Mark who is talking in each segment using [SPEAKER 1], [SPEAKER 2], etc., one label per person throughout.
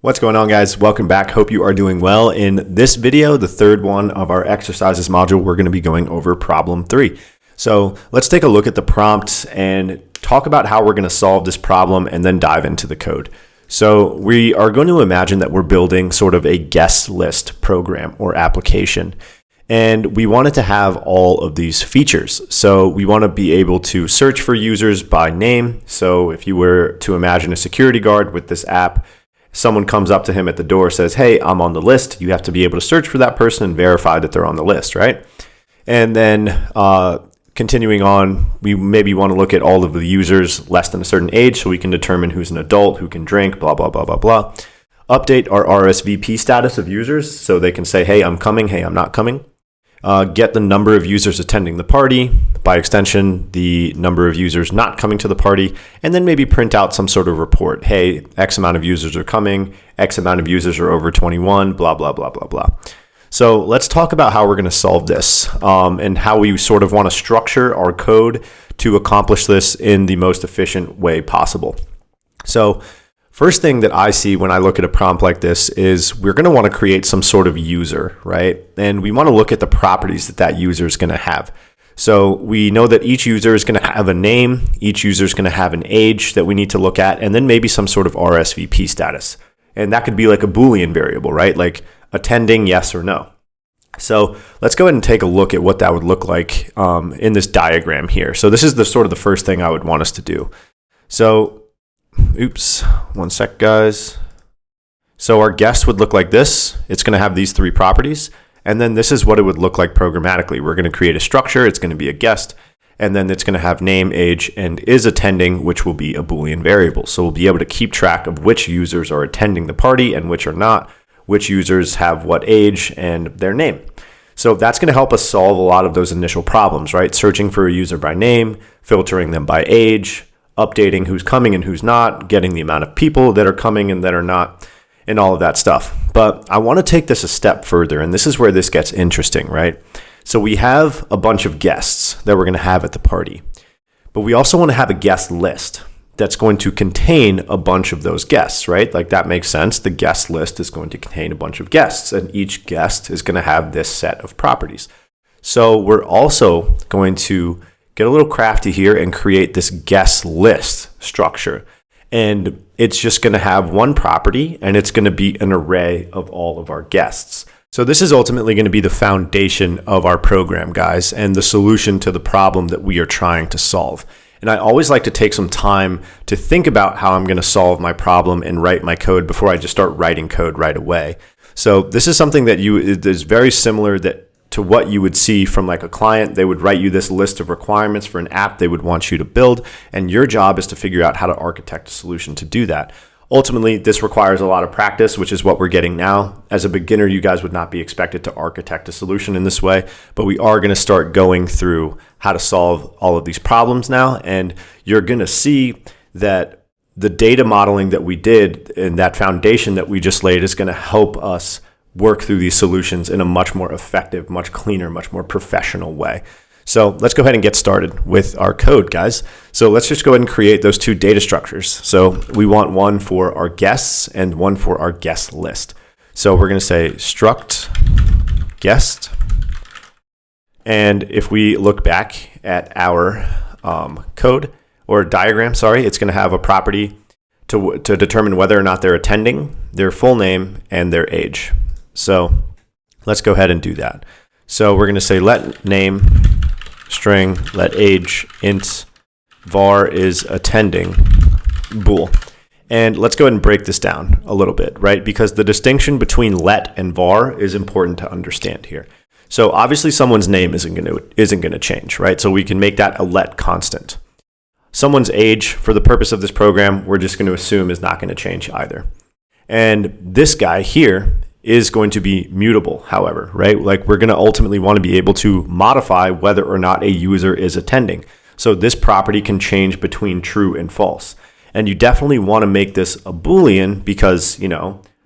[SPEAKER 1] What's going on, guys? Welcome back. Hope you are doing well. In this video, the third one of our exercises module, we're going to be going over problem 3. So let's take a look at the prompt and talk about how we're going to solve this problem and then dive into the code. So we are going to imagine that we're building sort of a guest list program or application. And we want it to have all of these features. So we want to be able to search for users by name. So if you were to imagine a security guard with this app, someone comes up to him at the door, says, hey, I'm on the list. You have to be able to search for that person and verify that they're on the list, right? And then continuing on, we maybe want to look at all of the users less than a certain age so we can determine who's an adult, who can drink, blah, blah, blah, blah, blah. Update our RSVP status of users so they can say, hey, I'm coming, hey, I'm not coming. Get the number of users attending the party, by extension, the number of users not coming to the party, and then maybe print out some sort of report. Hey, X amount of users are coming, X amount of users are over 21, blah, blah, blah, blah, blah. So let's talk about how we're going to solve this and how we sort of want to structure our code to accomplish this in the most efficient way possible. So first thing that I see when I look at a prompt like this is we're going to want to create some sort of user, right? And we want to look at the properties that that user is going to have. So we know that each user is going to have a name, each user is going to have an age that we need to look at, and then maybe some sort of RSVP status. And that could be like a Boolean variable, right? Like attending, yes or no. So let's go ahead and take a look at what that would look like in this diagram here. So this is the sort of the first thing I would want us to do. So oops, one sec, guys. So our guest would look like this. It's going to have these 3 properties. And then this is what it would look like programmatically. We're going to create a structure. It's going to be a guest. And then it's going to have name, age, and is attending, which will be a Boolean variable. So we'll be able to keep track of which users are attending the party and which are not, which users have what age and their name. So that's going to help us solve a lot of those initial problems, right? Searching for a user by name, filtering them by age, updating who's coming and who's not, getting the amount of people that are coming and that are not, and all of that stuff. But I want to take this a step further, and this is where this gets interesting, right? So we have a bunch of guests that we're going to have at the party, but we also want to have a guest list that's going to contain a bunch of those guests, right? Like that makes sense. The guest list is going to contain a bunch of guests, and each guest is going to have this set of properties. So we're also going to get a little crafty here and create this guest list structure. And it's just going to have one property, and it's going to be an array of all of our guests. So this is ultimately going to be the foundation of our program, guys, and the solution to the problem that we are trying to solve. And I always like to take some time to think about how I'm going to solve my problem and write my code before I just start writing code right away. So this is something that is very similar to what you would see from like a client. They would write you this list of requirements for an app they would want you to build, and your job is to figure out how to architect a solution to do that. Ultimately, this requires a lot of practice, which is what we're getting now. As a beginner, you guys would not be expected to architect a solution in this way, but we are going to start going through how to solve all of these problems now, and you're going to see that the data modeling that we did and that foundation that we just laid is going to help us work through these solutions in a much more effective, much cleaner, much more professional way. So let's go ahead and get started with our code, guys. So let's just go ahead and create those 2 data structures. So we want one for our guests and one for our guest list. So we're going to say struct guest. And if we look back at our code or diagram, it's going to have a property to determine whether or not they're attending, their full name, and their age. So let's go ahead and do that. So we're going to say let name string, let age int, var is attending, bool. And let's go ahead and break this down a little bit, right? Because the distinction between let and var is important to understand here. So obviously someone's name isn't going to change, right? So we can make that a let constant. Someone's age, for the purpose of this program, we're just going to assume is not going to change either. And this guy here is going to be mutable, however, right? Like we're going to ultimately want to be able to modify whether or not a user is attending. So this property can change between true and false. And you definitely want to make this a Boolean because,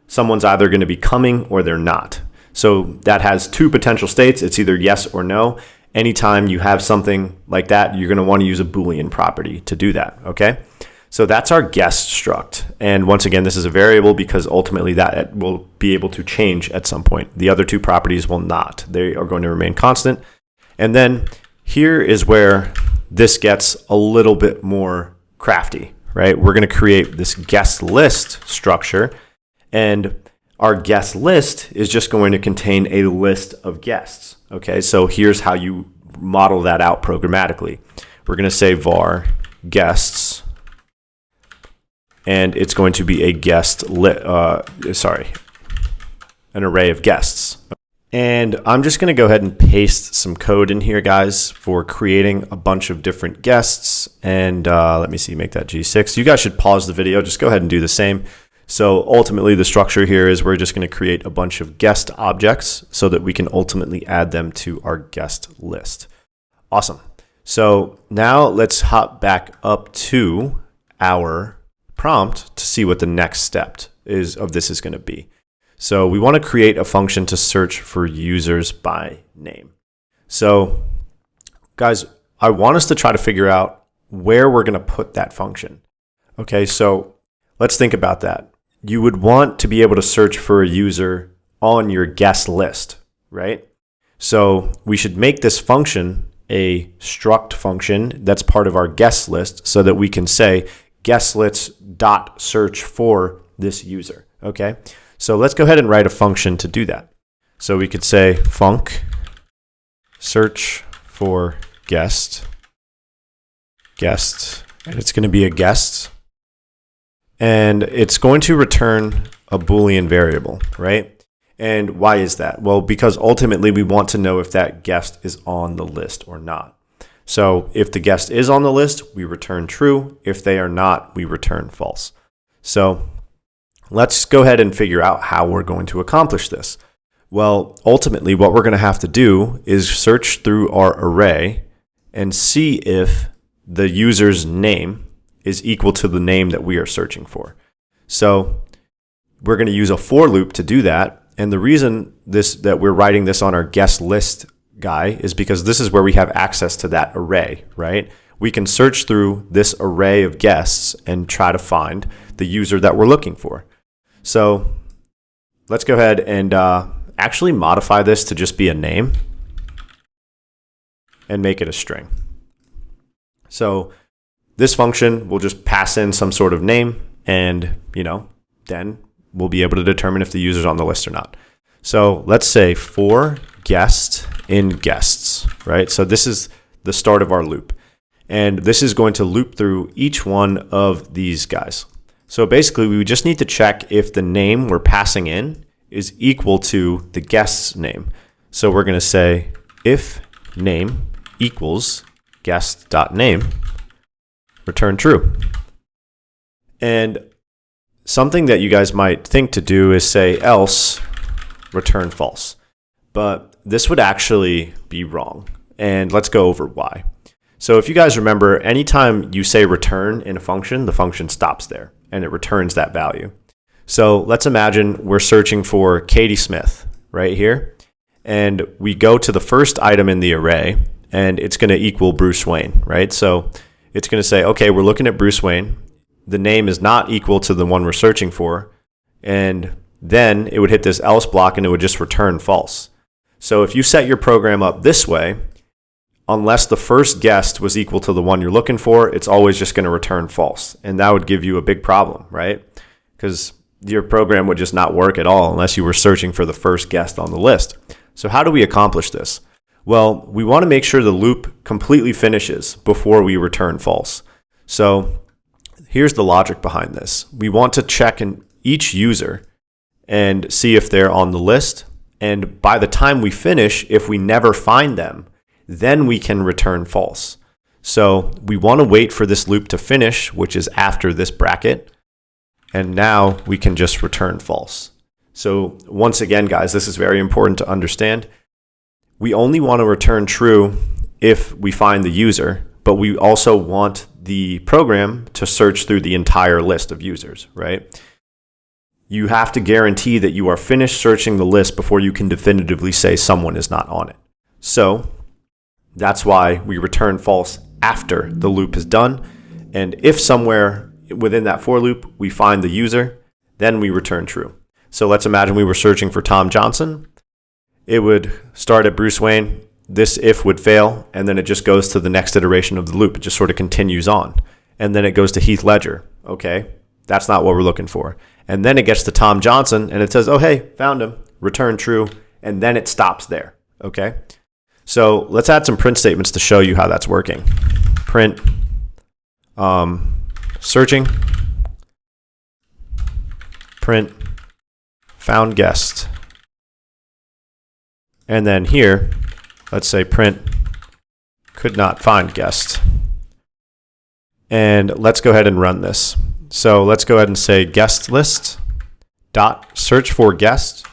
[SPEAKER 1] someone's either going to be coming or they're not. So that has 2 potential states. It's either yes or no. anytime you have something like that, you're going to want to use a Boolean property to do that, okay? So that's our guest struct. And once again, this is a variable because ultimately that will be able to change at some point. The other two properties will not. They are going to remain constant. And then here is where this gets a little bit more crafty, right? We're going to create this guest list structure, and our guest list is just going to contain a list of guests, okay? So here's how you model that out programmatically. We're going to say var guests, and it's going to be a an array of guests. And I'm just going to go ahead and paste some code in here, guys, for creating a bunch of different guests. And let me see, make that G6. You guys should pause the video. Just go ahead and do the same. So ultimately, the structure here is we're just going to create a bunch of guest objects so that we can ultimately add them to our guest list. Awesome. So now let's hop back up to our prompt to see what the next step of this is going to be. So we want to create a function to search for users by name. So guys, I want us to try to figure out where we're going to put that function. Okay, so let's think about that. You would want to be able to search for a user on your guest list, right? So we should make this function a struct function that's part of our guest list so that we can say guest list dot search for this user, okay? So let's go ahead and write a function to do that. So we could say func search for guest, and it's going to be a guest, and it's going to return a Boolean variable, right? And why is that? Well, because ultimately we want to know if that guest is on the list or not. So if the guest is on the list, we return true. If they are not, we return false. So let's go ahead and figure out how we're going to accomplish this. Well, ultimately, what we're going to have to do is search through our array and see if the user's name is equal to the name that we are searching for. So we're going to use a for loop to do that. And the reason that we're writing this on our guest list guy is because this is where we have access to that array, right? We can search through this array of guests and try to find the user that we're looking for. So let's go ahead and actually modify this to just be a name and make it a string. So this function will just pass in some sort of name, and then we'll be able to determine if the user's on the list or not. So let's say for guest in guests, right? So this is the start of our loop, and this is going to loop through each one of these guys. So basically, we just need to check if the name we're passing in is equal to the guest's name. So we're going to say if name equals guest.name, return true. And something that you guys might think to do is say else return false. But this would actually be wrong. And let's go over why. So if you guys remember, anytime you say return in a function, the function stops there and it returns that value. So let's imagine we're searching for Katie Smith right here. And we go to the first item in the array, and it's going to equal Bruce Wayne, right? So it's going to say, okay, we're looking at Bruce Wayne. The name is not equal to the one we're searching for. And then it would hit this else block and it would just return false. So if you set your program up this way, unless the first guest was equal to the one you're looking for, it's always just going to return false. And that would give you a big problem, right? Because your program would just not work at all unless you were searching for the first guest on the list. So how do we accomplish this? Well, we want to make sure the loop completely finishes before we return false. So here's the logic behind this. We want to check in each user and see if they're on the list. And by the time we finish, if we never find them, then we can return false. So we want to wait for this loop to finish, which is after this bracket. And now we can just return false. So once again, guys, this is very important to understand. We only want to return true if we find the user, but we also want the program to search through the entire list of users, right? You have to guarantee that you are finished searching the list before you can definitively say someone is not on it. So That's why we return false after the loop is done. And if somewhere within that for loop we find the user, then we return true. So let's imagine we were searching for Tom Johnson. It would start at Bruce Wayne. This if would fail, and then it just goes to the next iteration of the loop. It just sort of continues on. And then it goes to Heath Ledger. Okay, that's not what we're looking for. And then it gets to Tom Johnson, and it says, oh, hey, found him, return true, and then it stops there. Okay, so let's add some print statements to show you how that's working. Print, searching, print, found guest. And then here, let's say print, could not find guest. And let's go ahead and run this. So let's go ahead and say guest list dot search for guest,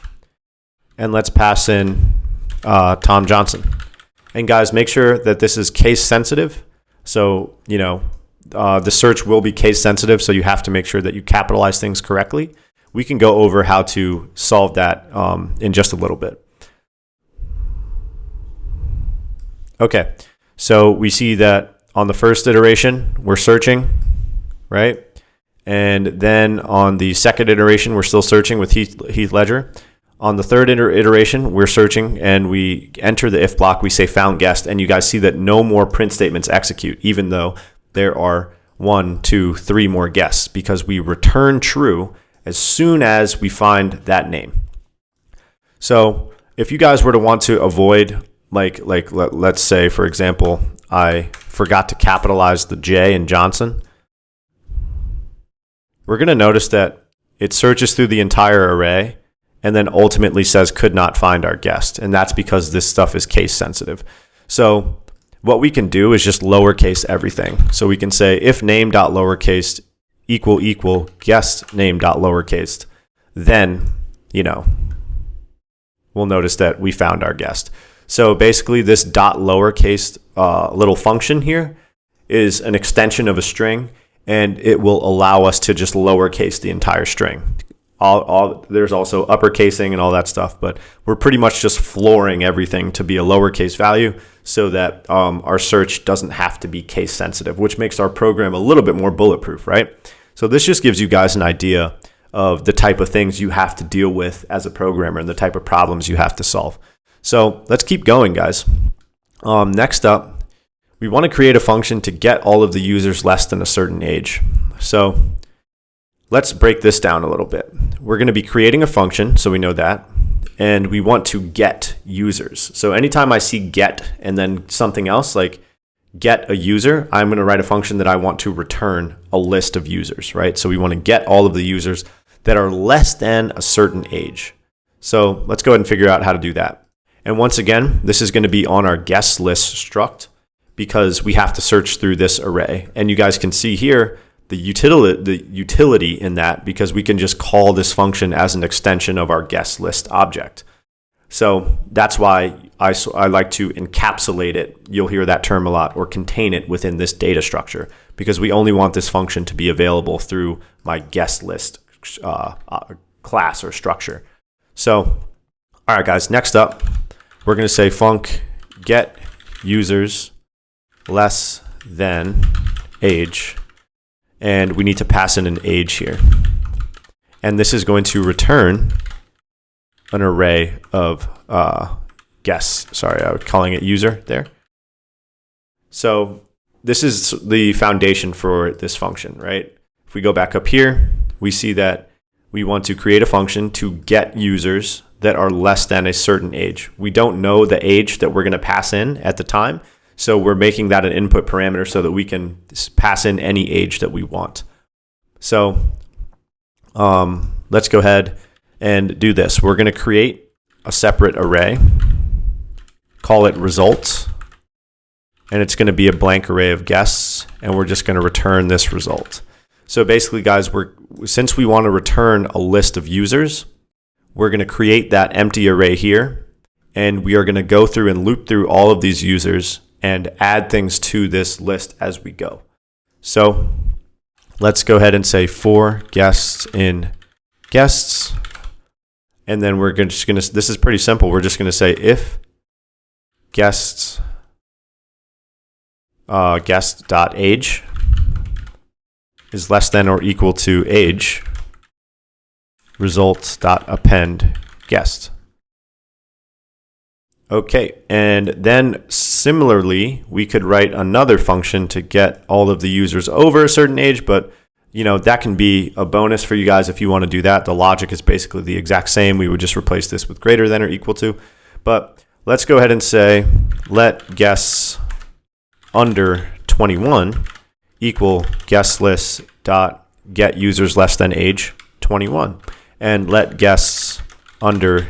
[SPEAKER 1] and let's pass in Tom Johnson. And guys, make sure that this is case sensitive. So, the search will be case sensitive, so you have to make sure that you capitalize things correctly. We can go over how to solve that in just a little bit. Okay, so we see that on the first iteration, we're searching, right? And then on the second iteration, we're still searching with Heath Ledger. On the third iteration, we're searching and we enter the if block, we say found guest, and you guys see that no more print statements execute, even though there are 1, 2, 3 more guests, because we return true as soon as we find that name. So if you guys were to want to avoid, let's say, for example, I forgot to capitalize the J in Johnson, we're going to notice that it searches through the entire array and then ultimately says could not find our guest. And that's because this stuff is case sensitive. So what we can do is just lowercase everything. So we can say if name.lowercase equal guest name.lowercase, then, we'll notice that we found our guest. So basically this dot lowercase little function here is an extension of a string, and it will allow us to just lowercase the entire string. There's also uppercasing and all that stuff, but we're pretty much just flooring everything to be a lowercase value so that our search doesn't have to be case sensitive, which makes our program a little bit more bulletproof, right? So this just gives you guys an idea of the type of things you have to deal with as a programmer and the type of problems you have to solve. So let's keep going, guys. Next up, we want to create a function to get all of the users less than a certain age. So let's break this down a little bit. We're going to be creating a function, so we know that, and we want to get users. So anytime I see get and then something else like get a user, I'm going to write a function that I want to return a list of users, right? So we want to get all of the users that are less than a certain age. So let's go ahead and figure out how to do that. And once again, this is going to be on our guest list struct because we have to search through this array. And you guys can see here the utility in that, because we can just call this function as an extension of our guest list object. So that's why I like to encapsulate it. You'll hear that term a lot, or contain it within this data structure, because we only want this function to be available through my guest list class or structure. So, all right, guys, next up, we're going to say func get users less than age, and we need to pass in an age here. And this is going to return an array of guests. Sorry, I was calling it user there. So this is the foundation for this function, right? If we go back up here, we see that we want to create a function to get users that are less than a certain age. We don't know the age that we're going to pass in at the time, so we're making that an input parameter so that we can pass in any age that we want. So let's go ahead and do this. We're going to create a separate array, call it results, and it's going to be a blank array of guests, and we're just going to return this result. So basically, guys, since we want to return a list of users, we're going to create that empty array here, and we are going to go through and loop through all of these users and add things to this list as we go. So let's go ahead and say for guests in guests, and then we're just going to, this is pretty simple. We're just going to say if guests guest.age is less than or equal to age, results.append guest. Okay, and then similarly, we could write another function to get all of the users over a certain age, but that can be a bonus for you guys if you want to do that. The logic is basically the exact same. We would just replace this with greater than or equal to. But let's go ahead and say let guests under 21 equal guest list dot get users less than age 21, and let guests under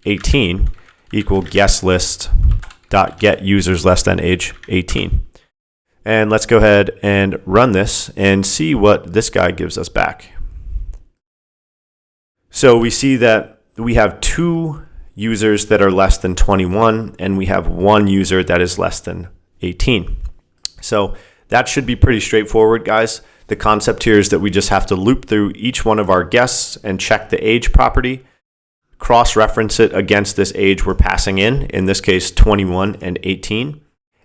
[SPEAKER 1] 18 equal guest list dot get users less than age 18. And let's go ahead and run this and see what this guy gives us back. So we see that we have 2 users that are less than 21, and we have 1 user that is less than 18. So that should be pretty straightforward, guys. The concept here is that we just have to loop through each one of our guests and check the age property, cross-reference it against this age we're passing in this case 21 and 18,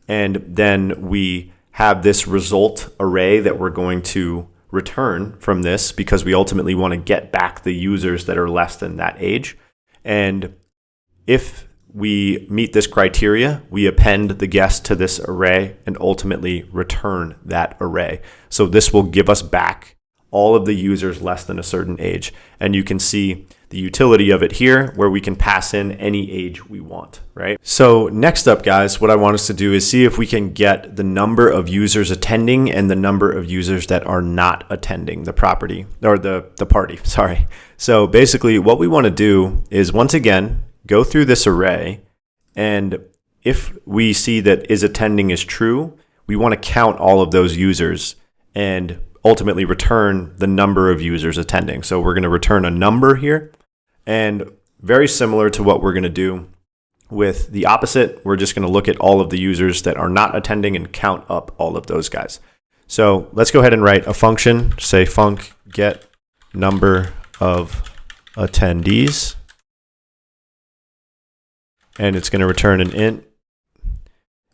[SPEAKER 1] and then we have this result array that we're going to return from this because we ultimately want to get back the users that are less than that age. And if we meet this criteria, we append the guest to this array and ultimately return that array. So this will give us back all of the users less than a certain age. And you can see the utility of it here where we can pass in any age we want, right? So next up, guys, what I want us to do is see if we can get the number of users attending and the number of users that are not attending the property or the party, sorry. So basically what we want to do is once again, go through this array, and if we see that is attending is true, we want to count all of those users and ultimately return the number of users attending. So we're going to return a number here, and very similar to what we're going to do with the opposite, we're just going to look at all of the users that are not attending and count up all of those guys. So let's go ahead and write a function, say func get number of attendees, and it's going to return an int,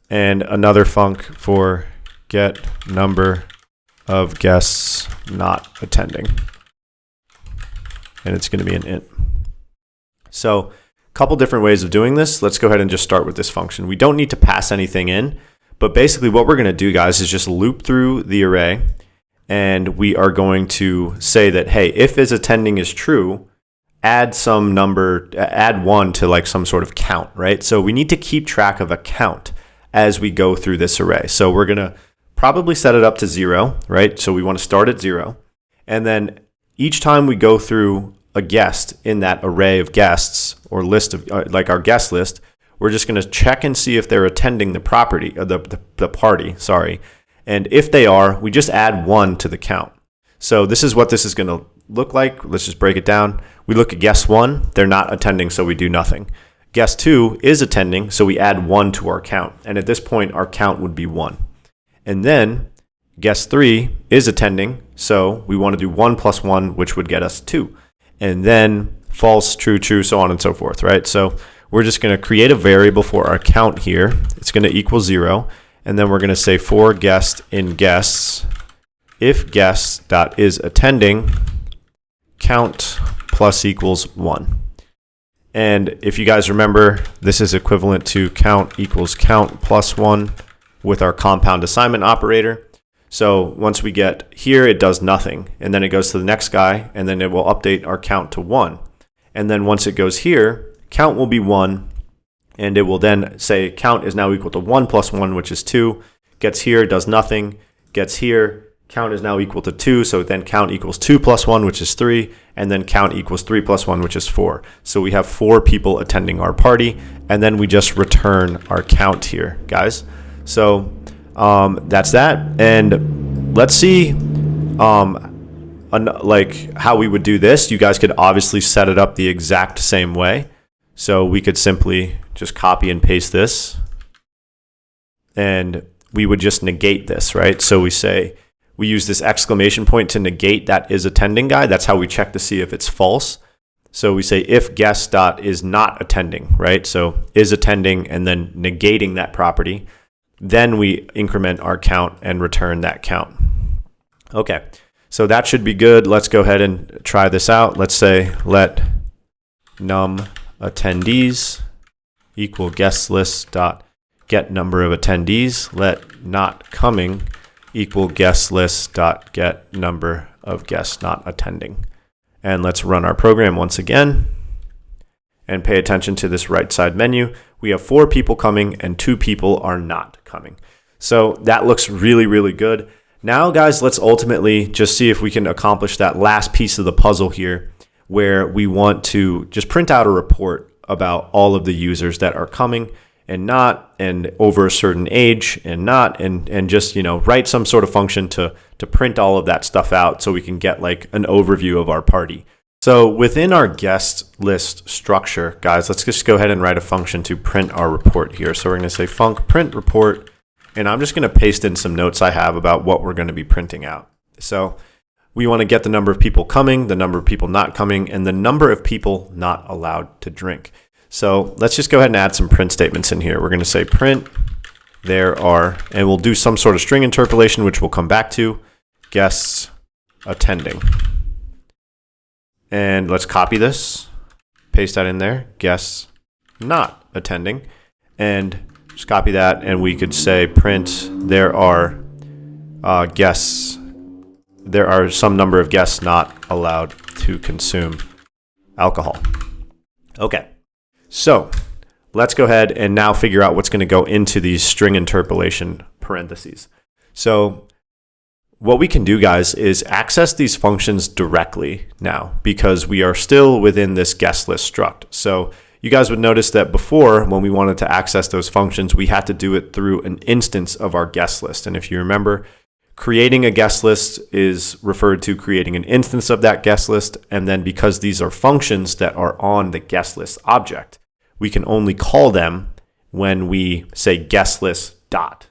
[SPEAKER 1] and another func for get number of guests not attending, and it's going to be an int. So a couple different ways of doing this. Let's go ahead and just start with this function. We don't need to pass anything in, but basically what we're going to do, guys, is just loop through the array, and we are going to say that, hey, if is attending is true, add some number, add 1 to like some sort of count, right? So we need to keep track of a count as we go through this array. So we're going to probably set it up to 0, right? So we want to start at 0. And then each time we go through a guest in that array of guests or list of like our guest list, we're just going to check and see if they're attending the property or the party, sorry. And if they are, we just add 1 to the count. So this is what this is going to look like. Let's just break it down. We look at guest 1, they're not attending, so we do nothing. Guest 2 is attending, so we add 1 to our count. And at this point, our count would be 1. And then guest 3 is attending, so we want to do 1 plus 1, which would get us 2. And then false, true, true, so on and so forth, right? So we're just going to create a variable for our count here. It's going to equal 0. And then we're going to say for guest in guests, if guest dot is attending, count plus equals 1. And if you guys remember, this is equivalent to count equals count plus 1 with our compound assignment operator. So once we get here, it does nothing. And then it goes to the next guy, and then it will update our count to 1. And then once it goes here, count will be 1, and it will then say count is now equal to 1 plus 1, which is 2. Gets here, does nothing. Gets here, count is now equal to 2, so then count equals 2 plus 1, which is 3, and then count equals 3 plus 1, which is 4. So we have 4 people attending our party, and then we just return our count here, guys. So that's that, and let's see like how we would do this. You guys could obviously set it up the exact same way. So we could simply just copy and paste this, and we would just negate this, right? So we say, we use this exclamation point to negate that is attending guy. That's how we check to see if it's false. So we say if guest dot is not attending, right? So is attending and then negating that property. then we increment our count and return that count. Okay, so that should be good. Let's go ahead and try this out. Let's say let num attendees equal guest list dot get number of attendees. Let not coming equal guest list dot get number of guests not attending. And let's run our program once again and pay attention to this right side menu. We have 4 people coming and 2 people are not coming. So that looks really, really good. Now, guys, let's ultimately just see if we can accomplish that last piece of the puzzle here, where we want to just print out a report about all of the users that are coming and not, and over a certain age and not, and just, you know, write some sort of function to print all of that stuff out so we can get like an overview of our party. So within our guest list structure, guys, let's just go ahead and write a function to print our report here. So we're going to say func print report, and I'm just going to paste in some notes I have about what we're going to be printing out. So we want to get the number of people coming, the number of people not coming, and the number of people not allowed to drink. So let's just go ahead and add some print statements in here. We're going to say print there are, and we'll do some sort of string interpolation, which we'll come back to, guests attending. And let's copy this, paste that in there, guests not attending, and just copy that, and we could say print there are guests, there are some number of guests not allowed to consume alcohol. Okay, so let's go ahead and now figure out what's going to go into these string interpolation parentheses. So what we can do, guys, is access these functions directly now because we are still within this guest list struct. So you guys would notice that before, when we wanted to access those functions, we had to do it through an instance of our guest list. And if you remember, creating a guest list is referred to creating an instance of that guest list. And then because these are functions that are on the guest list object, we can only call them when we say guest list dot.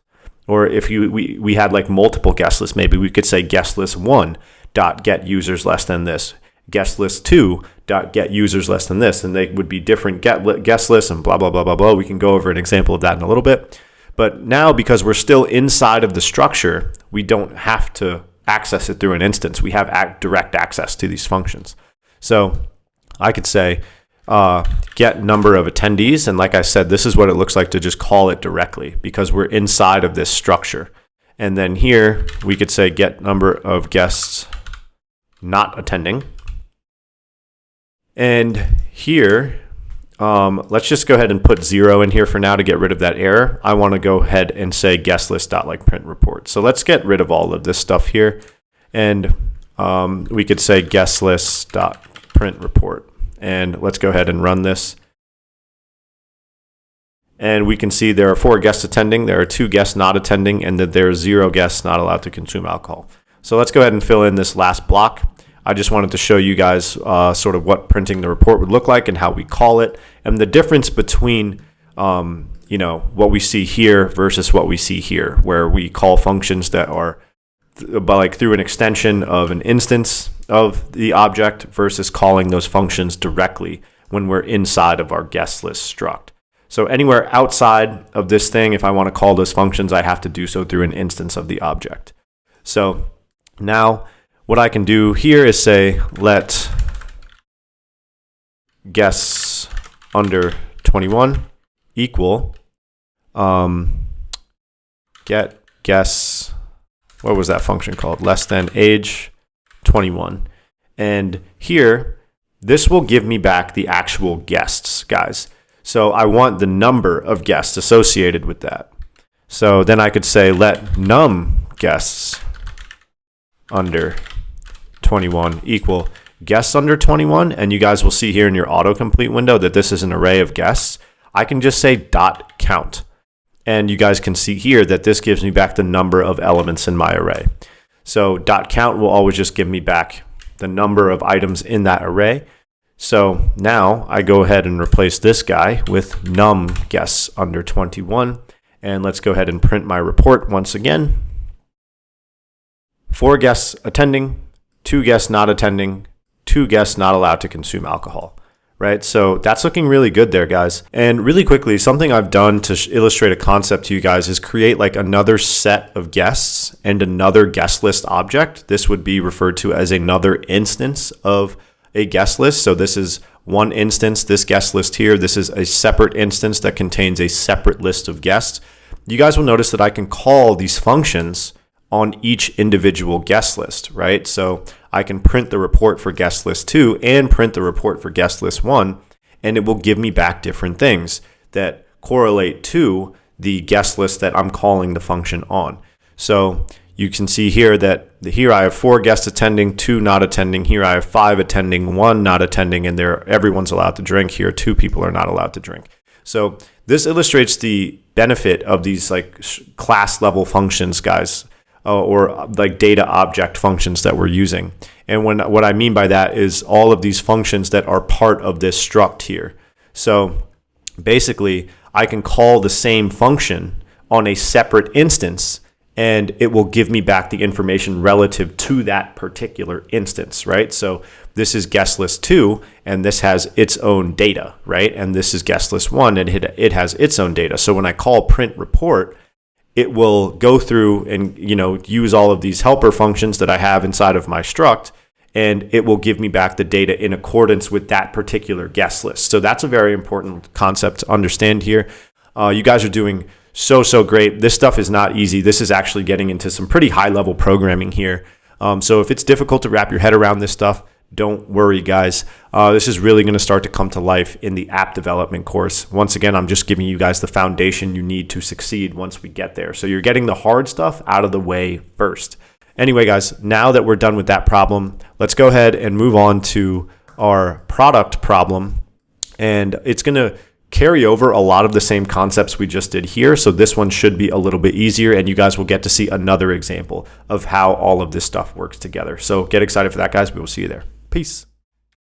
[SPEAKER 1] Or if we had like multiple guest lists, maybe we could say guest list 1 dot get users less than this, guest list 2 dot get users less than this, and they would be different guest lists and blah, blah, blah, blah, blah. We can go over an example of that in a little bit. But now, because we're still inside of the structure, we don't have to access it through an instance. We have direct access to these functions. So I could say get number of attendees. And like I said, this is what it looks like to just call it directly because we're inside of this structure. And then here we could say get number of guests not attending. And here, let's just go ahead and put 0 in here for now to get rid of that error. I want to go ahead and say guest list dot like print report. So let's get rid of all of this stuff here. And we could say guest list dot print report. And let's go ahead and run this. And we can see there are 4 guests attending, there are 2 guests not attending, and that there are 0 guests not allowed to consume alcohol. So let's go ahead and fill in this last block. I just wanted to show you guys sort of what printing the report would look like and how we call it, and the difference between what we see here versus what we see here, where we call functions that are like through an extension of an instance of the object versus calling those functions directly when we're inside of our guest list struct. So anywhere outside of this thing, if I want to call those functions, I have to do so through an instance of the object. So now what I can do here is say let guests under 21 equal get guests, what was that function called? Less than age 21. And here, this will give me back the actual guests, guys. So I want the number of guests associated with that. So then I could say let num guests under 21 equal guests under 21. And you guys will see here in your autocomplete window that this is an array of guests. I can just say dot count. And you guys can see here that this gives me back the number of elements in my array. So dot count will always just give me back the number of items in that array. So now I go ahead and replace this guy with num guests under 21. And let's go ahead and print my report once again. 4 guests attending, 2 guests not attending, 2 guests not allowed to consume alcohol. right? So that's looking really good there, guys. And really quickly, something I've done to illustrate a concept to you guys is create like another set of guests and another guest list object. This would be referred to as another instance of a guest list. So this is one instance, this guest list here. This is a separate instance that contains a separate list of guests. You guys will notice that I can call these functions on each individual guest list, right? So I can print the report for guest list 2 and print the report for guest list 1, and it will give me back different things that correlate to the guest list that I'm calling the function on. So you can see here that here I have 4 guests attending, 2 not attending. Here I have 5 attending, 1 not attending, and everyone's allowed to drink. Here 2 people are not allowed to drink. So this illustrates the benefit of these like class level functions, guys, or like data object functions that we're using. And what I mean by that is all of these functions that are part of this struct here. So basically, I can call the same function on a separate instance, and it will give me back the information relative to that particular instance, right? So this is guest list 2, and this has its own data, right? And this is guest list 1, and it has its own data. So when I call print report, it will go through and use all of these helper functions that I have inside of my struct, and it will give me back the data in accordance with that particular guest list. So that's a very important concept to understand here. You guys are doing so great. This stuff is not easy. This is actually getting into some pretty high level programming here. So if it's difficult to wrap your head around this stuff, don't worry, guys. This is really going to start to come to life in the app development course. Once again, I'm just giving you guys the foundation you need to succeed once we get there. So you're getting the hard stuff out of the way first. Anyway, guys, now that we're done with that problem, let's go ahead and move on to our product problem. And it's going to carry over a lot of the same concepts we just did here. So this one should be a little bit easier, and you guys will get to see another example of how all of this stuff works together. So get excited for that, guys. We will see you there. Peace.